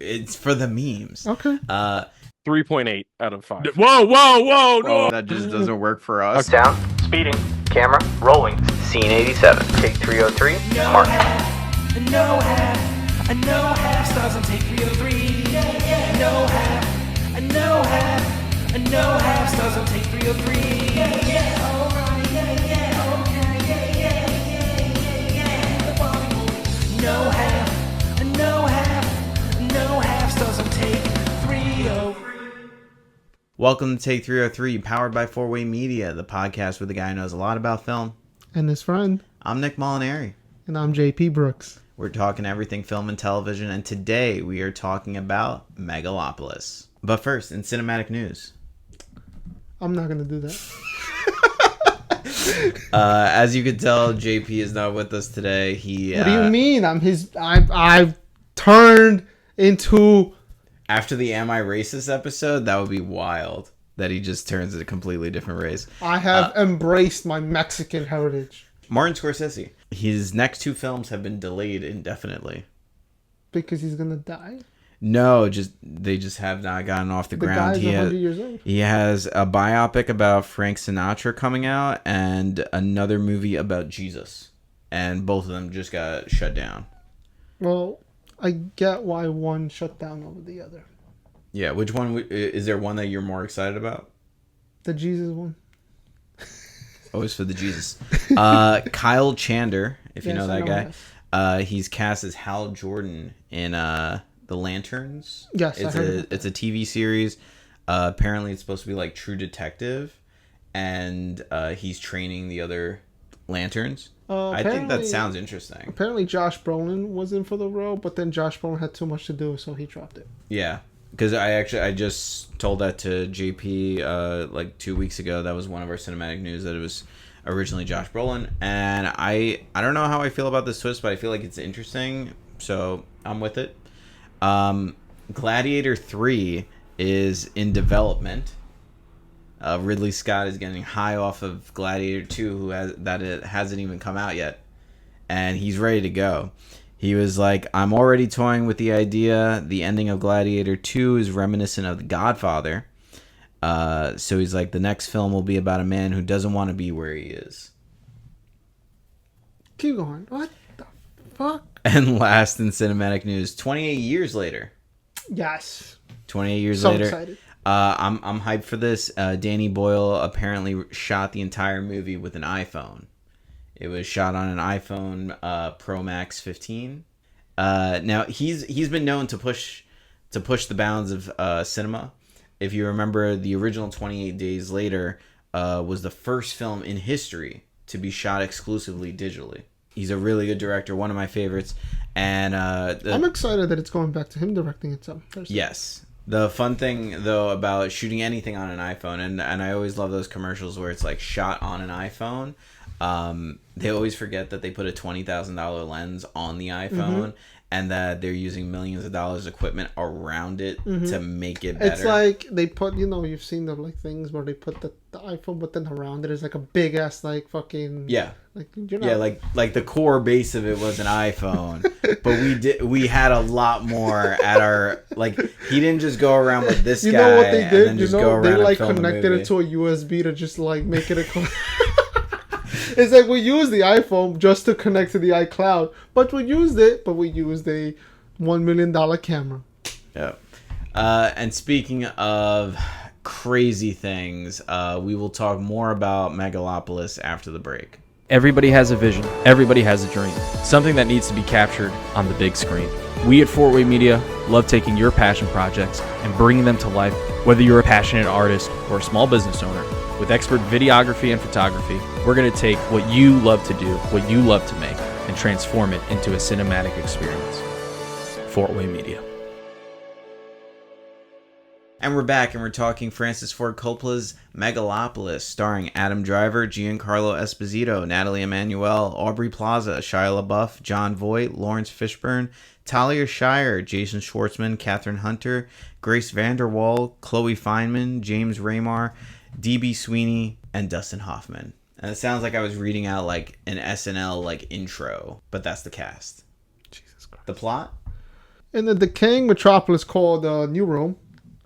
It's for the memes. Okay. 3.8 out of 5. Whoa, no! That just doesn't work for us. Sound, speeding, camera, rolling. Scene 87. Take 303. Mark. No half stars on take 303. No half stars on take 303. Alright, no half stars on take 303. Welcome to Take 303, powered by 4-Way Media, the podcast where the guy who knows a lot about film. And his friend. I'm Nick Molinari. And I'm JP Brooks. We're talking everything film and television, and today we are talking about Megalopolis. But first, in cinematic news. I'm not going to do that. As you can tell, JP is not with us today. What do you mean? I've turned into... After the Am I Racist episode, that would be wild. That he just turns a completely different race. I have embraced my Mexican heritage. Martin Scorsese. His next two films have been delayed indefinitely. Because he's going to die? No, they just have not gotten off the ground. The guy's 100 years old. He has a biopic about Frank Sinatra coming out and another movie about Jesus. And both of them just got shut down. Well, I get why one shut down over the other. Yeah, which one? Is there one that you're more excited about? The Jesus one. Always for the Jesus. Kyle Chandler, if you know that guy. He's cast as Hal Jordan in The Lanterns. Yes, it's a TV series. Apparently it's supposed to be like True Detective, and he's training the other Lanterns. I think that sounds interesting. Apparently Josh Brolin was in for the role, but then Josh Brolin had too much to do, so he dropped it. Yeah, because I just told that to JP like 2 weeks ago. That was one of our cinematic news, that it was originally Josh Brolin, and I don't know how I feel about this twist, but I feel like it's interesting, so I'm with it. Gladiator 3 is in development. Ridley Scott is getting high off of Gladiator 2, it hasn't even come out yet, and he's ready to go. He was like, I'm already toying with the idea. The ending of Gladiator 2 is reminiscent of The Godfather. So he's like, the next film will be about a man who doesn't want to be where he is. Keep going. What the fuck? And last in cinematic news, 28 years later. Yes. 28 years so later. Excited. I'm hyped for this. Danny Boyle apparently shot the entire movie with an iPhone. It was shot on an iPhone Pro Max 15. Now he's been known to push the bounds of cinema. If you remember, the original 28 Days Later was the first film in history to be shot exclusively digitally. He's a really good director, one of my favorites, and I'm excited that it's going back to him directing it. So yes. The fun thing, though, about shooting anything on an iPhone, and I always love those commercials where it's like shot on an iPhone, they always forget that they put a $20,000 lens on the iPhone, and that they're using millions of dollars equipment around it to make it better. It's like they put, you've seen the like things where they put the iPhone, but then around it is like a big ass like fucking like the core base of it was an iPhone, but we had a lot more at our he didn't just go around with this guy. You know what they did? They like and connected it to a USB to just like make it a. It's like we used the iPhone just to connect to the iCloud, but we used a $1 million camera. Yeah. And speaking of crazy things, we will talk more about Megalopolis after the break. Everybody has a vision. Everybody has a dream. Something that needs to be captured on the big screen. We at 4-Way Media love taking your passion projects and bringing them to life, whether you're a passionate artist or a small business owner. With expert videography and photography, we're going to take what you love to do, what you love to make, and transform it into a cinematic experience. 4-Way Media. And we're back, and we're talking Francis Ford Coppola's Megalopolis, starring Adam Driver, Giancarlo Esposito, Natalie Emmanuel, Aubrey Plaza, Shia LaBeouf, Jon Voight, Lawrence Fishburne, Talia Shire, Jason Schwartzman, Catherine Hunter, Grace VanderWaal, Chloe Fineman, James Remar, D.B. Sweeney, and Dustin Hoffman. And it sounds like I was reading out like an SNL like intro, but that's the cast. Jesus Christ. The plot? In the decaying metropolis called New Rome,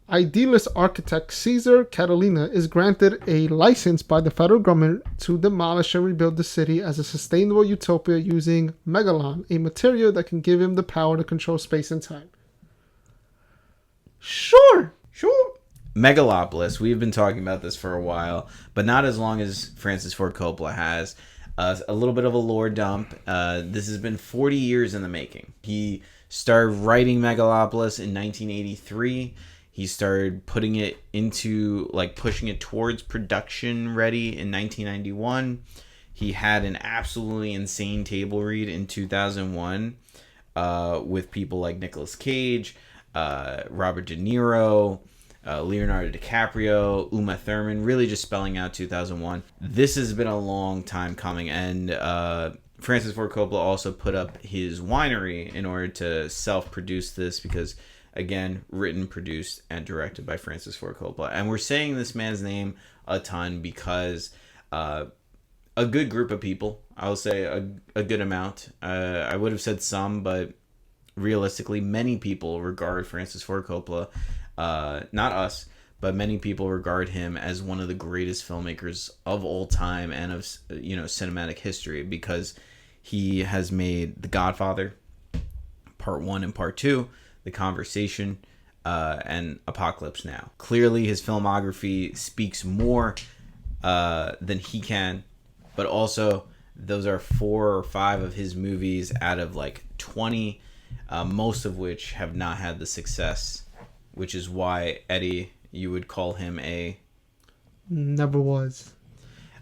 idealist architect Caesar Catalina is granted a license by the federal government to demolish and rebuild the city as a sustainable utopia using megalon, a material that can give him the power to control space and time. Sure. Megalopolis. We've been talking about this for a while, but not as long as Francis Ford Coppola has. A little bit of a lore dump. This has been 40 years in the making. He started writing Megalopolis in 1983. He started putting it into, like, pushing it towards production ready in 1991. He had an absolutely insane table read in 2001 with people like Nicolas Cage, Robert De Niro, Leonardo DiCaprio, Uma Thurman, really just spelling out 2001. This has been a long time coming, and Francis Ford Coppola also put up his winery in order to self-produce this because, again, written, produced, and directed by Francis Ford Coppola. And we're saying this man's name a ton because a good group of people, I'll say a good amount, I would have said some, but realistically, many people regard Francis Ford Coppola, not us, but many people regard him as one of the greatest filmmakers of all time and of, cinematic history because he has made The Godfather, Part 1 and Part 2, The Conversation, and Apocalypse Now. Clearly, his filmography speaks more than he can, but also those are 4 or 5 of his movies out of like 20, most of which have not had the success, which is why, Eddie, you would call him a... Never was.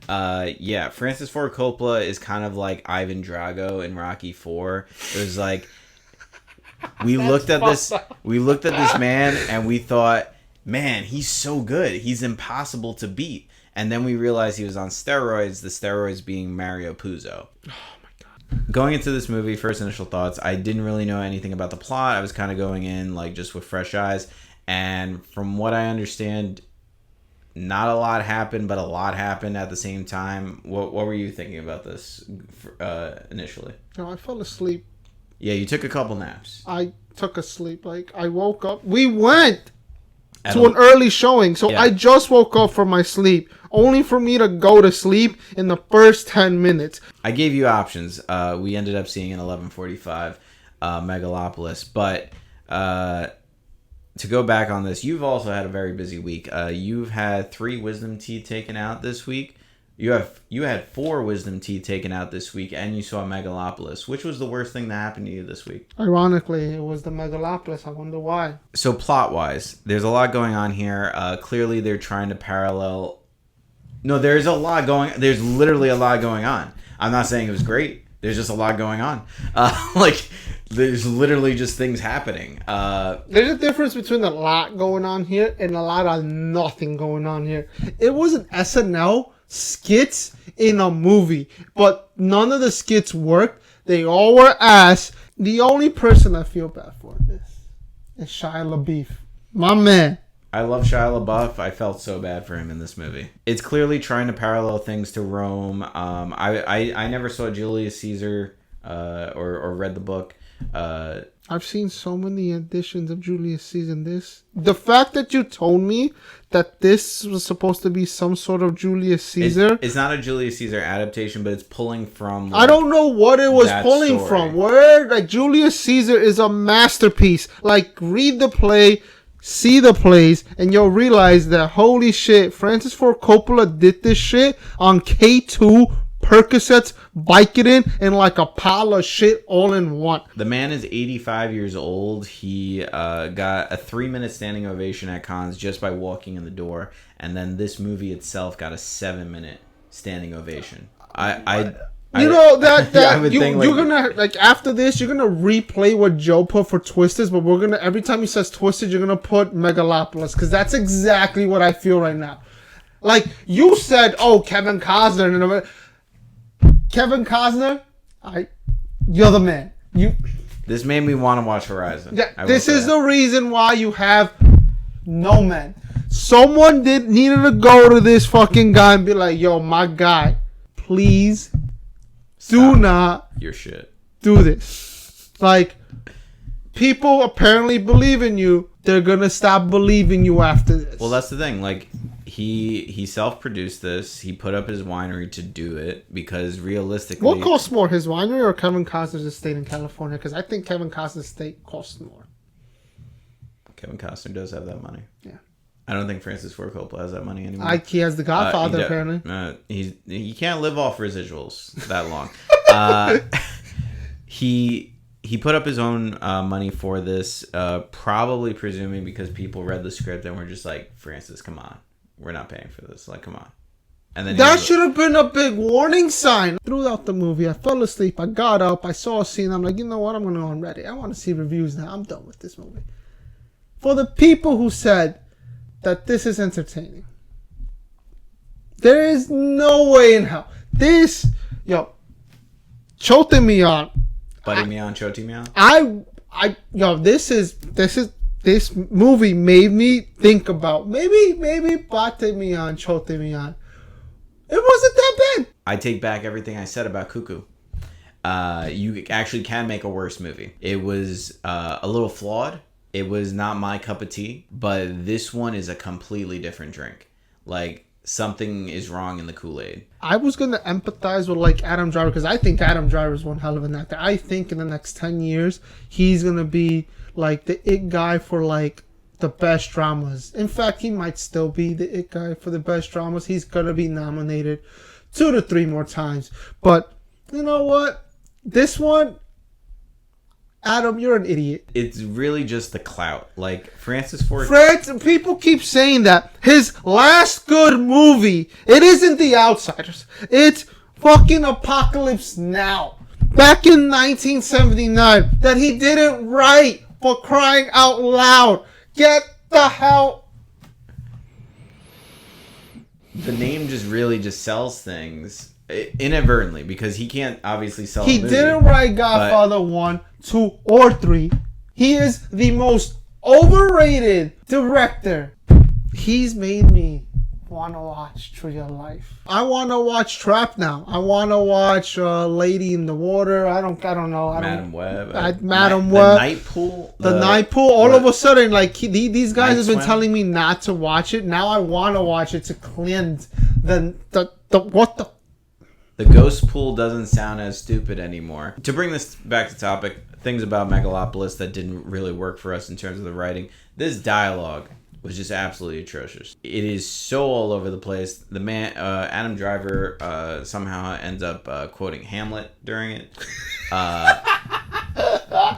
Francis Ford Coppola is kind of like Ivan Drago in Rocky 4. It was like... We looked at this man and we thought, man, he's so good. He's impossible to beat. And then we realized he was on steroids, the steroids being Mario Puzo. Oh my god. Going into this movie, first initial thoughts, I didn't really know anything about the plot. I was kind of going in like just with fresh eyes. And from what I understand, not a lot happened, but a lot happened at the same time. What were you thinking about this initially? No, I fell asleep. Yeah, you took a couple naps. I took a sleep. Like, I woke up. We went to an early showing. So Yeah. I just woke up from my sleep. Only for me to go to sleep in the first 10 minutes. I gave you options. We ended up seeing an 11:45 Megalopolis. But to go back on this, you've also had a very busy week. You've had 3 wisdom teeth taken out this week. You had 4 wisdom teeth taken out this week, and you saw Megalopolis. Which was the worst thing that happened to you this week? Ironically, it was the Megalopolis. I wonder why. So plot-wise, there's a lot going on here. Clearly, they're trying to parallel... No, there's literally a lot going on. I'm not saying it was great. There's just a lot going on. There's literally just things happening. There's a difference between a lot going on here and a lot of nothing going on here. It was an SNL skits in a movie, but none of the skits worked. They all were ass. The only person I feel bad for is Shia LaBeouf. My man. I love Shia LaBeouf. I felt so bad for him in this movie. It's clearly trying to parallel things to Rome. I never saw Julius Caesar or read the book. I've seen so many editions of Julius Caesar. The fact that you told me that this was supposed to be some sort of Julius Caesar. It's not a Julius Caesar adaptation, but it's pulling from... I don't know what it was pulling story. from. Where, like, Julius Caesar is a masterpiece. Like, read the play, see the plays, and you'll realize that, holy shit, Francis Ford Coppola did this shit on K2 Percocets, Vicodin, and like a pile of shit all in one. The man is 85 years old. He got a 3-minute standing ovation at Cannes just by walking in the door, and then this movie itself got a 7-minute standing ovation. You're gonna, like, after this, you're gonna replay what Joe put for Twisters, but we're gonna, every time he says Twisted, you're gonna put Megalopolis, because that's exactly what I feel right now. Like, you said, oh, Kevin Costner, and Kevin Costner, you're the man. This made me want to watch Horizon. Yeah, this is the reason why you have no man. Someone needed to go to this fucking guy and be like, yo, my guy, please do not your shit. do this. Like, people apparently believe in you. They're gonna stop believing you after this. Well, that's the thing. Like, he self-produced this. He put up his winery to do it because realistically, what costs more, his winery or Kevin Costner's estate in California? Because I think Kevin Costner's estate costs more. Kevin Costner does have that money. Yeah. I don't think Francis Ford Coppola has that money anymore. He has The Godfather, apparently. He can't live off residuals that long. He put up his own money for this, probably presuming because people read the script and were just like, Francis, come on. We're not paying for this. Like, come on. And then that should have been a big warning sign. Throughout the movie, I fell asleep. I got up. I saw a scene. I'm like, you know what? I'm going to go on Reddit. I want to see reviews now. I'm done with this movie. For the people who said that this is entertaining, there is no way in hell. This, chote me on. Buddy me on, chote me on. This movie made me think about maybe bate me on, chote me on. It wasn't that bad. I take back everything I said about Cuckoo. You actually can make a worse movie. It was a little flawed. It was not my cup of tea, but this one is a completely different drink. Like, something is wrong in the Kool-Aid. I was going to empathize with, like, Adam Driver, because I think Adam Driver is one hell of an actor. I think in the next 10 years, he's going to be, like, the it guy for, like, the best dramas. In fact, he might still be the it guy for the best dramas. He's going to be nominated 2 to 3 more times. But, you know what? This one, Adam, you're an idiot. It's really just the clout. Like, Francis Ford... People keep saying that. His last good movie, it isn't The Outsiders. It's fucking Apocalypse Now. Back in 1979. That he didn't write, for crying out loud. Get the hell... The name just really just sells things inadvertently because he can't obviously sell He a movie, didn't write Godfather 1, 2, or 3. He is the most overrated director. He's made me want to watch Tree of Life. I want to watch Trap now. I want to watch Lady in the Water. I don't know. Madam Web. Madam Web. The Night Pool. The Night Pool. All of a sudden, like, these guys Night have been Swim. telling me not to watch it. Now I want to watch it to cleanse the what the... The Ghost Pool doesn't sound as stupid anymore. To bring this back to topic, things about Megalopolis that didn't really work for us in terms of the writing. This dialogue was just absolutely atrocious. It is so all over the place. The man, Adam Driver, somehow ends up quoting Hamlet during it.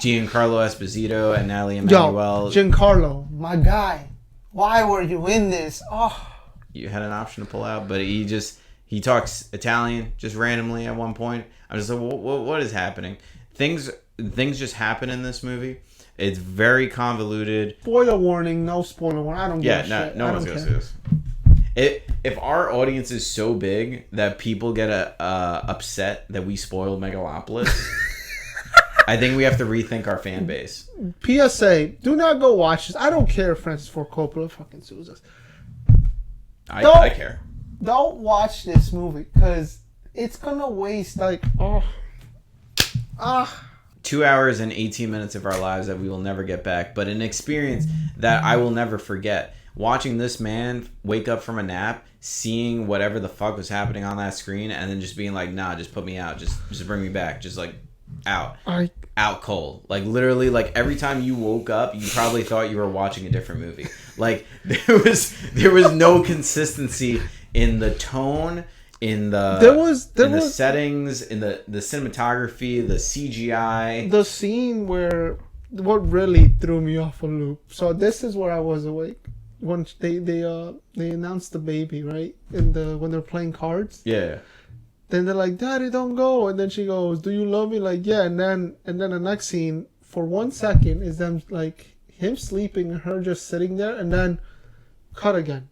Giancarlo Esposito and Natalie Emmanuel. Giancarlo, my guy. Why were you in this? Oh. You had an option to pull out, but he talks Italian just randomly at one point. I'm just like, what is happening? Things just happen in this movie. It's very convoluted. Spoiler warning, no spoiler warning. I don't give a shit. No one's gonna see this. If our audience is so big that people get upset that we spoiled Megalopolis, I think we have to rethink our fan base. PSA: do not go watch this. I don't care if Francis Ford Coppola fucking sues us. I care. Don't watch this movie because it's gonna waste 2 hours and 18 minutes of our lives that we will never get back, but an experience that I will never forget. Watching this man wake up from a nap, seeing whatever the fuck was happening on that screen, and then just being like, nah, just put me out. Just bring me back. Just like out. Out cold. Like literally, like every time you woke up, you probably thought you were watching a different movie. Like there was no consistency in the tone, in the the settings, in the cinematography, the CGI. The scene where what really threw me off a loop. So this is where I was awake when they announced the baby, right? When they're playing cards. Yeah. Then they're like, "Daddy, don't go." And then she goes, "Do you love me?" Like, yeah. And then the next scene for 1 second is them like him sleeping and her just sitting there, and then cut again.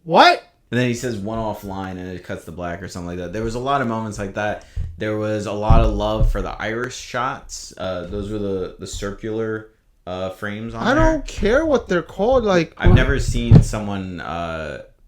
What? And then he says one off line and it cuts to black or something like that. There was a lot of moments like that. There was a lot of love for the iris shots. Those were the circular frames on there. I don't care what they're called. Like I've never seen someone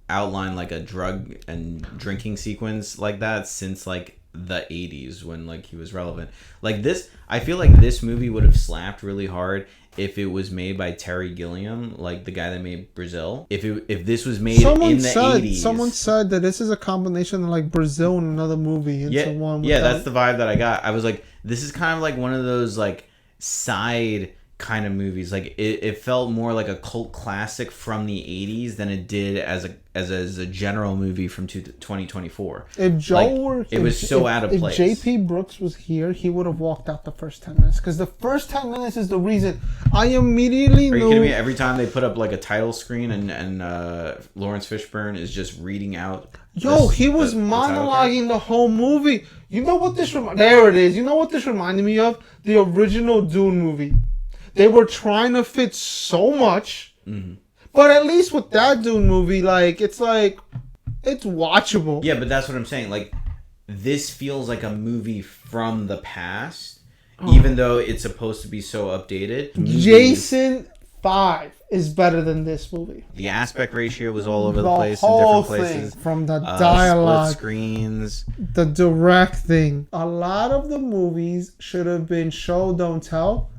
outline like a drug and drinking sequence like that since like the 80s when like he was relevant. Like this, I feel like this movie would have slapped really hard if it was made by Terry Gilliam, like the guy that made Brazil. If this was made in the 80s. Someone said that this is a combination of like Brazil and another movie into one. Yeah, that's the vibe that I got. I was like, this is kind of like one of those like side kind of movies. Like it felt more like a cult classic from the 80s than it did as a general movie from 2024. If Joe like, were, it was so out of place. If JP Brooks was here, he would have walked out the first 10 minutes, because the first 10 minutes is the reason I immediately Are knew. you kidding me? Every time they put up like a title screen and Lawrence Fishburne is just reading out. He was monologuing the whole movie. You know what this there it is. You know what this reminded me of? The original Dune movie. They were trying to fit so much, but at least with that Dune movie, it's watchable. Yeah, but that's what I'm saying. Like, this feels like a movie from the past, even though it's supposed to be so updated. Jason 5 is better than this movie. The aspect ratio was all over the place in different places. From the dialogue, split screens, the direct thing. A lot of the movies should have been show, don't tell.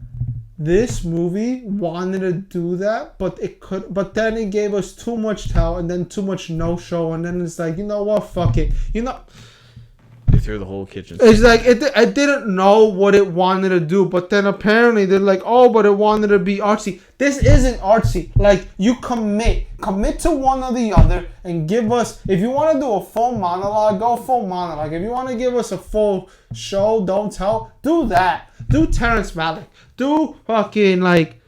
This movie wanted to do that, but then it gave us too much tell and then too much no show, and then it's like, you know what, fuck it. They threw the whole kitchen. It's like I didn't know what it wanted to do, but then apparently they're like, oh, but it wanted to be artsy. This isn't artsy. Like, you commit to one or the other, and give us. If you want to do a full monologue, go full monologue. If you want to give us a full show, don't tell, do that. Do Terrence Malick. Do fucking like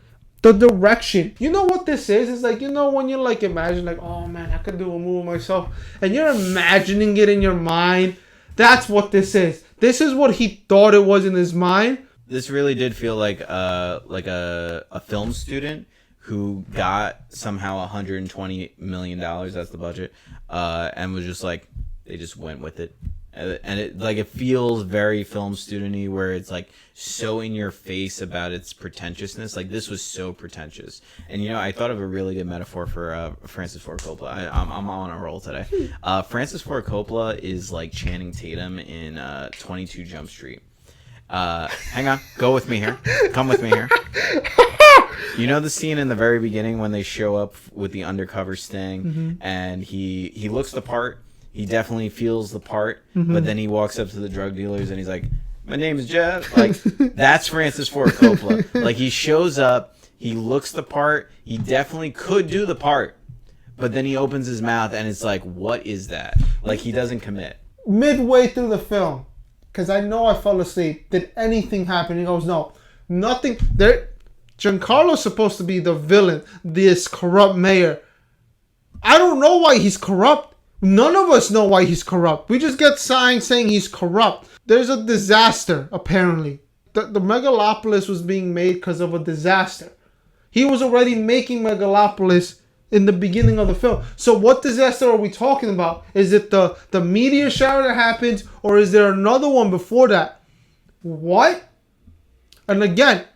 the direction. You know what this is? It's like, when you're like imagine like, oh man, I could do a movie myself, and you're imagining it in your mind. That's what this is. This is what he thought it was in his mind. This really did feel like a film student who got somehow $120 million, that's the budget, and was just like, they just went with it. And it feels very film student-y, where it's like so in your face about its pretentiousness. Like, this was so pretentious. And I thought of a really good metaphor for Francis Ford Coppola. I'm on a roll today. Francis Ford Coppola is like Channing Tatum in 22 Jump Street. Hang on, go with me here. Come with me here. You know the scene in the very beginning when they show up with the undercover sting, and he looks the part. He definitely feels the part, but then he walks up to the drug dealers and he's like, my name is Jeff. Like, that's Francis Ford Coppola. Like, he shows up, he looks the part, he definitely could do the part, but then he opens his mouth and it's like, what is that? Like, he doesn't commit. Midway through the film, because I know I fell asleep, did anything happen? He goes, no, nothing. Giancarlo's supposed to be the villain, this corrupt mayor. I don't know why he's corrupt. None of us know why he's corrupt. We just get signs saying he's corrupt. There's a disaster, apparently. The Megalopolis was being made because of a disaster. He was already making Megalopolis in the beginning of the film. So what disaster are we talking about? Is it the meteor shower that happened, or is there another one before that? What? And again,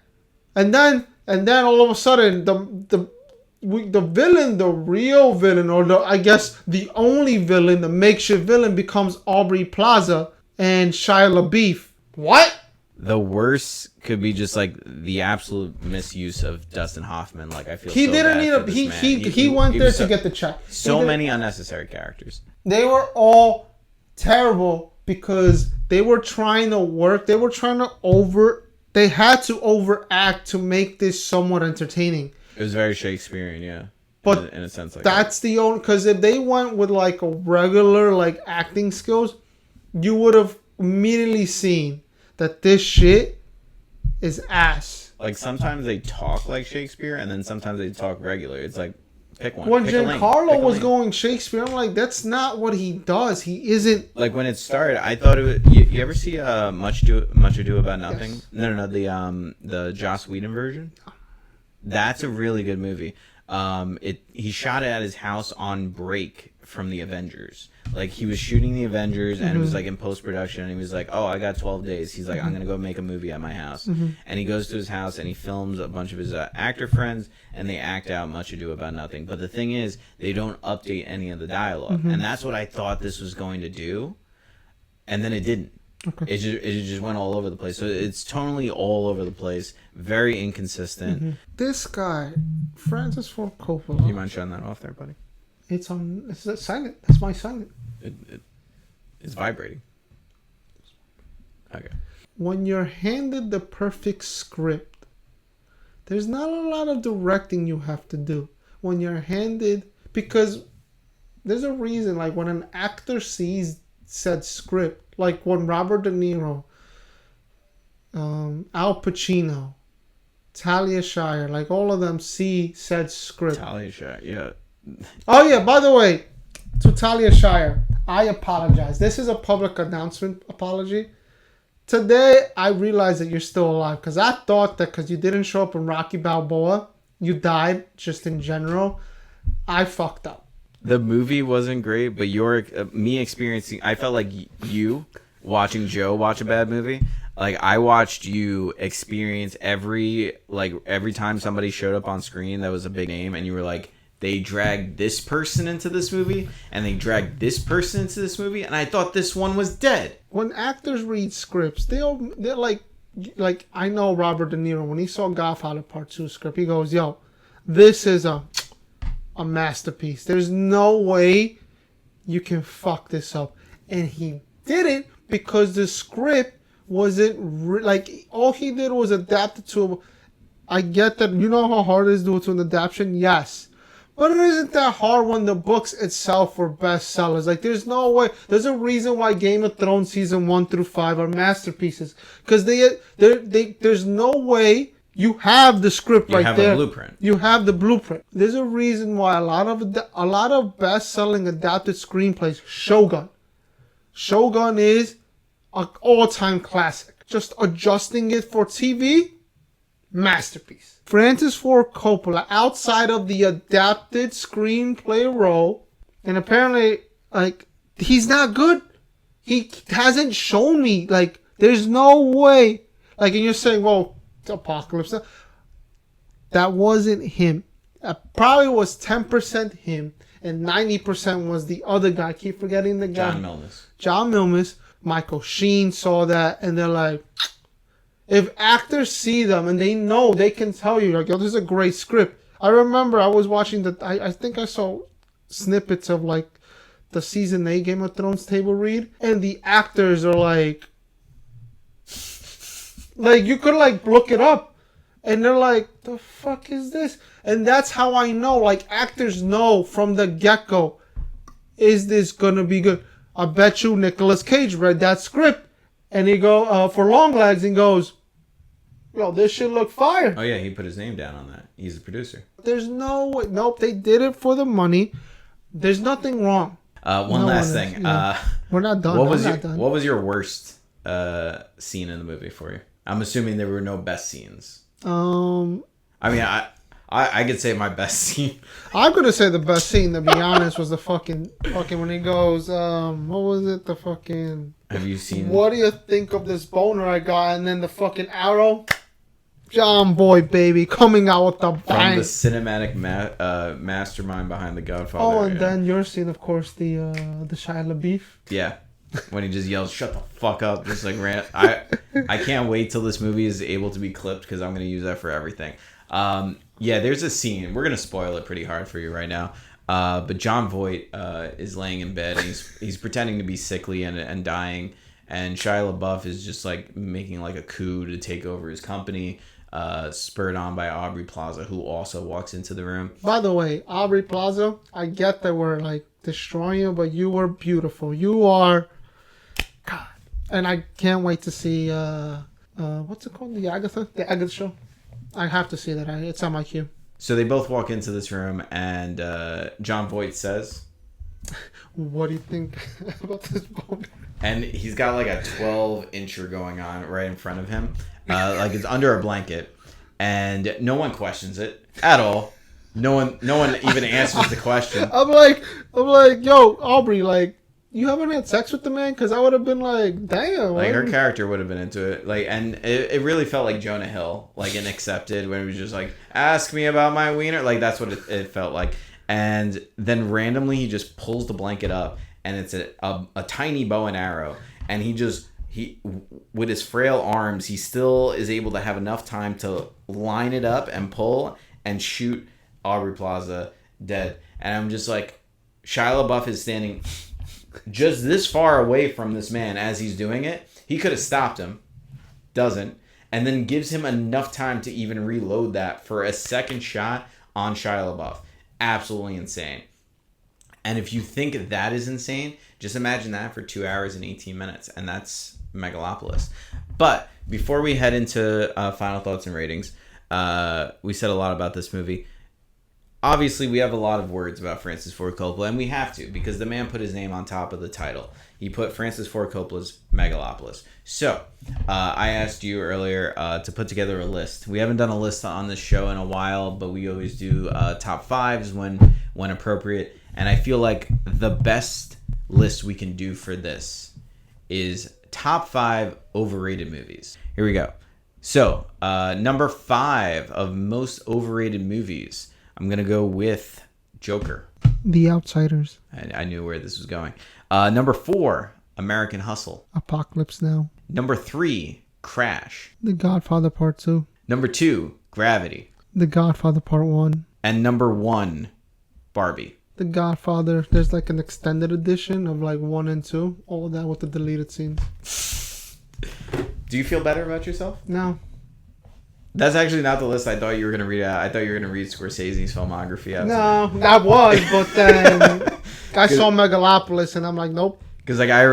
and then all of a sudden the villain, the real villain, or I guess the only villain, the makeshift villain, becomes Aubrey Plaza and Shia LaBeouf. What? The worst could be just like the absolute misuse of Dustin Hoffman. Like, I feel he so didn't bad need for this man. he went there to get the check. So many unnecessary characters. They were all terrible because they were trying to work. They were trying to they had to overact to make this somewhat entertaining. It was very Shakespearean, yeah. But in a sense, like that's the only, because if they went with like a regular like acting skills, you would have immediately seen that this shit is ass. Like, sometimes they talk like Shakespeare, and then sometimes they talk regular. It's like, pick one. When pick Giancarlo was going Shakespeare, I'm like, that's not what he does. He isn't. Like, when it started, I thought it was. You ever see Much Ado About Nothing? Yes. No, the Joss Whedon version. That's a really good movie. He shot it at his house on break from the Avengers. Like, he was shooting the Avengers, and it was like in post-production, and he was like, oh, I got 12 days. He's like, I'm gonna go make a movie at my house. And he goes to his house and he films a bunch of his actor friends, and they act out Much Ado About Nothing. But the thing is, they don't update any of the dialogue, and that's what I thought this was going to do, and then it didn't. Okay. It just went all over the place. So it's totally all over the place. Very inconsistent. This guy, Francis Ford Do Coppola. you mind shutting that off there, buddy? It's on. It's silent. That's my silent. It's vibrating. Okay. When you're handed the perfect script, there's not a lot of directing you have to do. When you're handed, because there's a reason, like when an actor sees said script, like when Robert De Niro, Al Pacino, Talia Shire, like all of them see said script. Talia Shire, yeah. Oh yeah, by the way, to Talia Shire, I apologize. This is a public announcement apology. Today, I realized that you're still alive because I thought that because you didn't show up in Rocky Balboa, you died just in general. I fucked up. The movie wasn't great, but me experiencing, I felt like you watching Joe watch a bad movie. Like I watched you experience every time somebody showed up on screen that was a big name, and you were like, they dragged this person into this movie, and they dragged this person into this movie, and I thought this one was dead. When actors read scripts, they're like I know Robert De Niro, when he saw Godfather Part 2 script, he goes, yo, this is a masterpiece. There's no way you can fuck this up. And he did it because the script wasn't all he did was adapt it to. I get that, you know how hard it is to do an adaptation? Yes. But it isn't that hard when the books itself were bestsellers. Like, there's no way. There's a reason why Game of Thrones season 1 through 5 are masterpieces. Because there's no way you have the script right there. You have a blueprint. You have the blueprint. There's a reason why a lot of best-selling adapted screenplays. Shogun is an all-time classic. Just adjusting it for TV, masterpiece. Francis Ford Coppola, outside of the adapted screenplay role, and apparently, he's not good. He hasn't shown me, there's no way. And you're saying, well, it's Apocalypse. That wasn't him. That probably was 10% him, and 90% was the other guy. I keep forgetting the guy. John Milnes. Michael Sheen saw that, and they're like, if actors see them and they know, they can tell you, like, yo, this is a great script. I remember I was watching I think I saw snippets of the season 8 Game of Thrones table read, and the actors are like you could look it up, and they're like, the fuck is this? And that's how I know, actors know from the get-go, is this gonna be good? I bet you Nicolas Cage read that script, and he go for Longlegs and goes, yo, this should look fire. Oh yeah, he put his name down on that. He's the producer. There's no way. Nope, they did it for the money. There's nothing wrong. One last thing. Yeah. We're not done. What was your worst scene in the movie for you? I'm assuming there were no best scenes. I mean, I could say my best scene. I'm gonna say the best scene, to be honest, was the fucking when he goes, what was it? The fucking. Have you seen? What do you think of this boner I got? And then the fucking arrow. John Boy, baby, coming out with the bang. From the cinematic mastermind behind The Godfather. Oh, and then your scene, of course, the Shia LaBeouf. Yeah, when he just yells, "Shut the fuck up!" Just I can't wait till this movie is able to be clipped because I'm gonna use that for everything. Yeah, there's a scene. We're gonna spoil it pretty hard for you right now. But John Voight is laying in bed and he's pretending to be sickly and dying, and Shia LaBeouf is just making a coup to take over his company. Spurred on by Aubrey Plaza, who also walks into the room. By the way, Aubrey Plaza, I get that we're destroying you, but you were beautiful. You are, God, and I can't wait to see what's it called? The Agatha show. I have to see that. It's on my queue. So they both walk into this room, and John Voight says, "What do you think about this boner?" And he's got a 12-incher going on right in front of him. It's under a blanket, and no one questions it at all. No one even answers the question. I'm like, yo, Aubrey, you haven't had sex with the man? Because I would have been damn. Her character would have been into it. And it really felt like Jonah Hill, in Accepted, when he was just ask me about my wiener. That's what it felt like. And then randomly he just pulls the blanket up, and it's a tiny bow and arrow, and he he, with his frail arms, he still is able to have enough time to line it up and pull and shoot Aubrey Plaza dead. And I'm just like, Shia LaBeouf is standing just this far away from this man as he's doing it. He could have stopped him, doesn't, and then gives him enough time to even reload that for a second shot on Shia LaBeouf. Absolutely insane. And if you think that is insane, just imagine that for 2 hours and 18 minutes, and that's Megalopolis. But before we head into final thoughts and ratings, we said a lot about this movie. Obviously, we have a lot of words about Francis Ford Coppola, and we have to, because the man put his name on top of the title. He put Francis Ford Coppola's Megalopolis. So, I asked you earlier to put together a list. We haven't done a list on this show in a while, but we always do top fives when appropriate. And I feel like the best list we can do for this is top 5 overrated movies. Here we go. So, number 5 of most overrated movies, I'm going to go with Joker. The Outsiders. I knew where this was going. Number 4, American Hustle. Apocalypse Now. Number 3, Crash. The Godfather Part 2. Number 2, Gravity. The Godfather Part 1. And number 1, Barbie. The Godfather, there's like an extended edition of like 1 and 2. All that with the deleted scenes. Do you feel better about yourself? No. That's actually not the list I thought you were going to read out. I thought you were going to read Scorsese's filmography out. No, that was, but then I saw Megalopolis and I'm like, nope. Because like I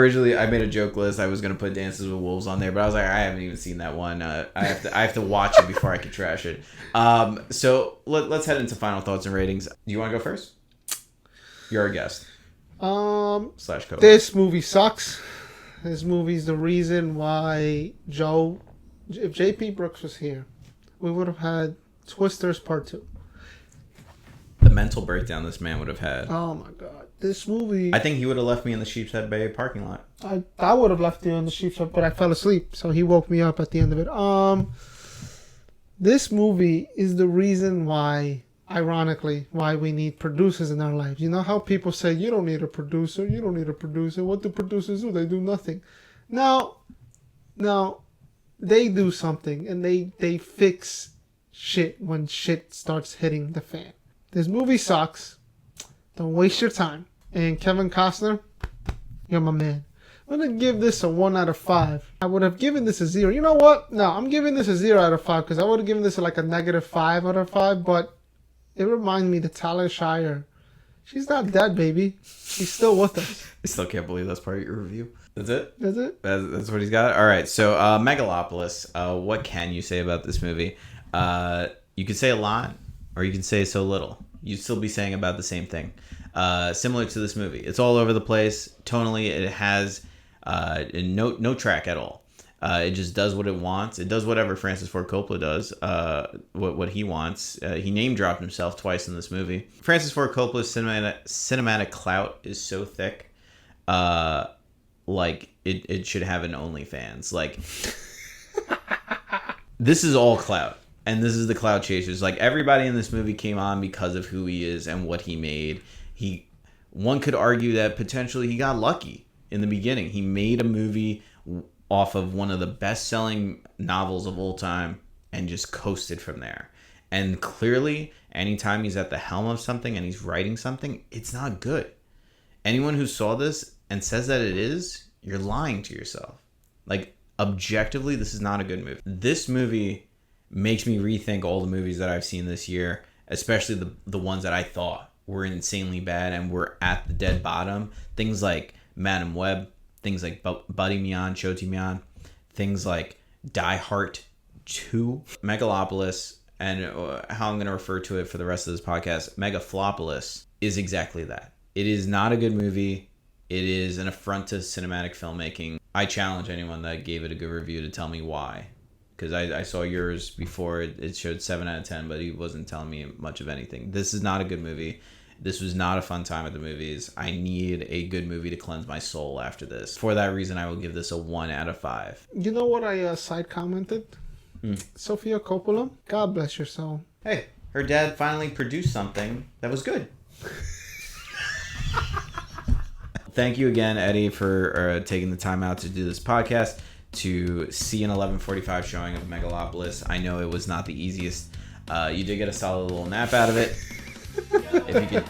made a joke list. I was going to put Dances with Wolves on there, but I was like, I haven't even seen that one. I have to watch it before I can trash it. So let's head into final thoughts and ratings. Do you want to go first? You're a guest. / co-host. This movie sucks. This movie's the reason why if J.P. Brooks was here, we would have had Twisters Part 2. The mental breakdown this man would have had. Oh my god. This movie... I think he would have left me in the Sheepshead Bay parking lot. I would have left you in the Sheepshead, but I fell asleep, so he woke me up at the end of it. This movie is the reason why, ironically, why we need producers in our lives. You know how people say, you don't need a producer, you don't need a producer. What do producers do? They do nothing. No, they do something, and they fix shit when shit starts hitting the fan. This movie sucks. Don't waste your time. And Kevin Costner, you're my man. I'm going to give this a 1 out of 5. I would have given this a 0. You know what? No, I'm giving this a 0 out of 5 because I would have given this like a -5 out of 5, but it reminds me that Talia Shire, she's not dead, baby. She's still with us. I still can't believe that's part of your review. That's it? That's it? That's what he's got? All right. So, Megalopolis. What can you say about this movie? You can say a lot, or you can say so little. You'd still be saying about the same thing. Similar to this movie. It's all over the place. Tonally, it has no track at all. It just does what it wants. It does whatever Francis Ford Coppola does, what he wants. He name-dropped himself twice in this movie. Francis Ford Coppola's cinematic clout is so thick. Like, it should have an OnlyFans. Like, this is all clout. And this is the Cloud Chasers. Like, everybody in this movie came on because of who he is and what he made. One could argue that potentially he got lucky in the beginning. He made a movie off of one of the best-selling novels of all time and just coasted from there. And clearly, anytime he's at the helm of something and he's writing something, it's not good. Anyone who saw this and says that it is, you're lying to yourself. Like, objectively, this is not a good movie. This movie makes me rethink all the movies that I've seen this year, especially the ones that I thought were insanely bad and were at the dead bottom. Things like Madam Web, things like Buddy Myan, Choti Myan, things like Die Hard 2, Megalopolis, and how I'm going to refer to it for the rest of this podcast, Megaflopolis, is exactly that. It is not a good movie. It is an affront to cinematic filmmaking. I challenge anyone that gave it a good review to tell me why. Because I saw yours before. It showed 7 out of 10, but he wasn't telling me much of anything. This is not a good movie. This was not a fun time at the movies. I need a good movie to cleanse my soul after this. For that reason, I will give this a 1 out of 5. You know what I side commented? Sofia Coppola, God bless your soul. Hey, her dad finally produced something that was good. Thank you again, Eddie, for taking the time out to do this podcast. to see an 11:45 showing of Megalopolis. I know it was not the easiest. You did get a solid little nap out of it.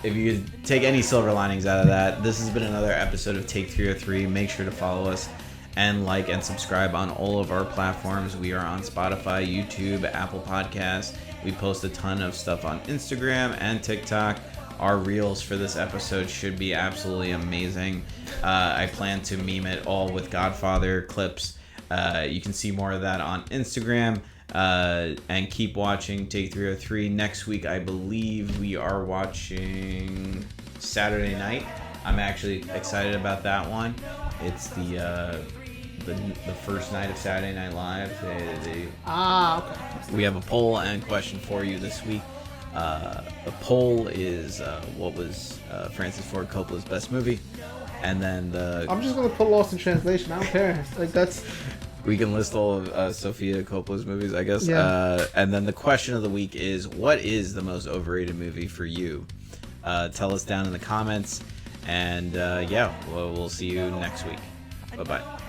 If you could take any silver linings out of that, this has been another episode of Take 303. Make sure to follow us and like and subscribe on all of our platforms. We are on Spotify, YouTube, Apple Podcasts. We post a ton of stuff on Instagram and TikTok. Our reels for this episode should be absolutely amazing. I plan to meme it all with Godfather clips. You can see more of that on Instagram. And keep watching Take 303. Next week, I believe we are watching Saturday Night. I'm actually excited about that one. It's the first night of Saturday Night Live. Okay. We have a poll and question for you this week. The poll is what was Francis Ford Coppola's best movie, and then I'm just gonna put Lost in Translation. I don't care. Like that's. We can list all of Sofia Coppola's movies, I guess. Yeah. And then the question of the week is, what is the most overrated movie for you? Tell us down in the comments. And yeah, we'll see you next week. Bye-bye.